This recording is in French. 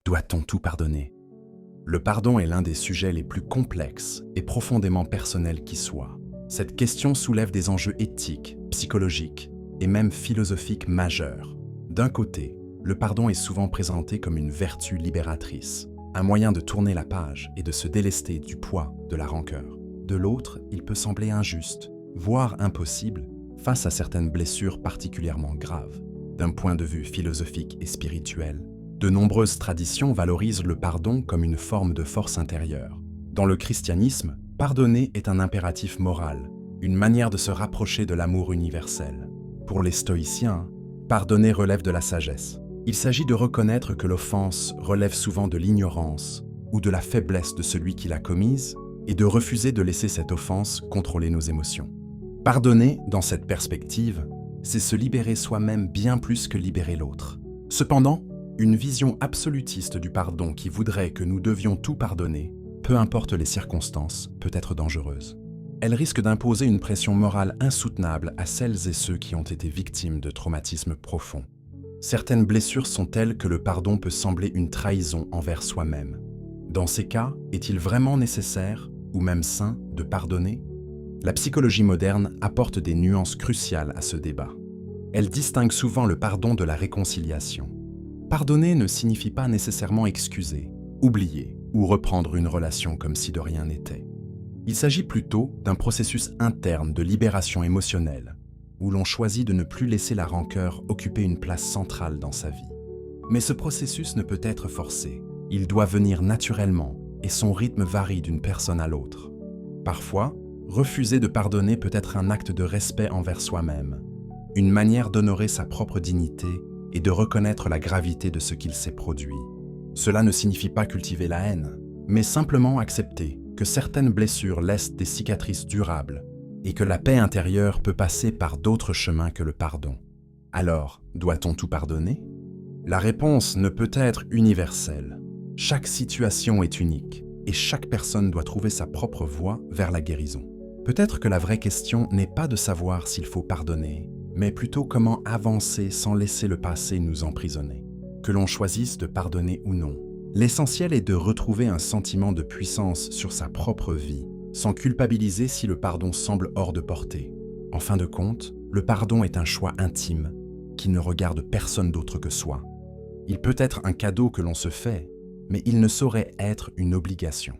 Doit-on tout pardonner? Le pardon est l'un des sujets les plus complexes et profondément personnels qui soient. Cette question soulève des enjeux éthiques, psychologiques et même philosophiques majeurs. D'un côté, le pardon est souvent présenté comme une vertu libératrice, un moyen de tourner la page et de se délester du poids de la rancœur. De l'autre, il peut sembler injuste, voire impossible, face à certaines blessures particulièrement graves. D'un point de vue philosophique et spirituel, de nombreuses traditions valorisent le pardon comme une forme de force intérieure. Dans le christianisme, pardonner est un impératif moral, une manière de se rapprocher de l'amour universel. Pour les stoïciens, pardonner relève de la sagesse. Il s'agit de reconnaître que l'offense relève souvent de l'ignorance ou de la faiblesse de celui qui l'a commise et de refuser de laisser cette offense contrôler nos émotions. Pardonner, dans cette perspective, c'est se libérer soi-même bien plus que libérer l'autre. Cependant, une vision absolutiste du pardon qui voudrait que nous devions tout pardonner, peu importe les circonstances, peut être dangereuse. Elle risque d'imposer une pression morale insoutenable à celles et ceux qui ont été victimes de traumatismes profonds. Certaines blessures sont telles que le pardon peut sembler une trahison envers soi-même. Dans ces cas, est-il vraiment nécessaire, ou même sain, de pardonner? La psychologie moderne apporte des nuances cruciales à ce débat. Elle distingue souvent le pardon de la réconciliation. Pardonner ne signifie pas nécessairement excuser, oublier ou reprendre une relation comme si de rien n'était. Il s'agit plutôt d'un processus interne de libération émotionnelle, où l'on choisit de ne plus laisser la rancœur occuper une place centrale dans sa vie. Mais ce processus ne peut être forcé. Il doit venir naturellement et son rythme varie d'une personne à l'autre. Parfois, refuser de pardonner peut être un acte de respect envers soi-même, une manière d'honorer sa propre dignité et de reconnaître la gravité de ce qu'il s'est produit. Cela ne signifie pas cultiver la haine, mais simplement accepter que certaines blessures laissent des cicatrices durables et que la paix intérieure peut passer par d'autres chemins que le pardon. Alors, doit-on tout pardonner? La réponse ne peut être universelle. Chaque situation est unique et chaque personne doit trouver sa propre voie vers la guérison. Peut-être que la vraie question n'est pas de savoir s'il faut pardonner, mais plutôt comment avancer sans laisser le passé nous emprisonner. Que l'on choisisse de pardonner ou non, l'essentiel est de retrouver un sentiment de puissance sur sa propre vie, sans culpabiliser si le pardon semble hors de portée. En fin de compte, le pardon est un choix intime, qui ne regarde personne d'autre que soi. Il peut être un cadeau que l'on se fait, mais il ne saurait être une obligation.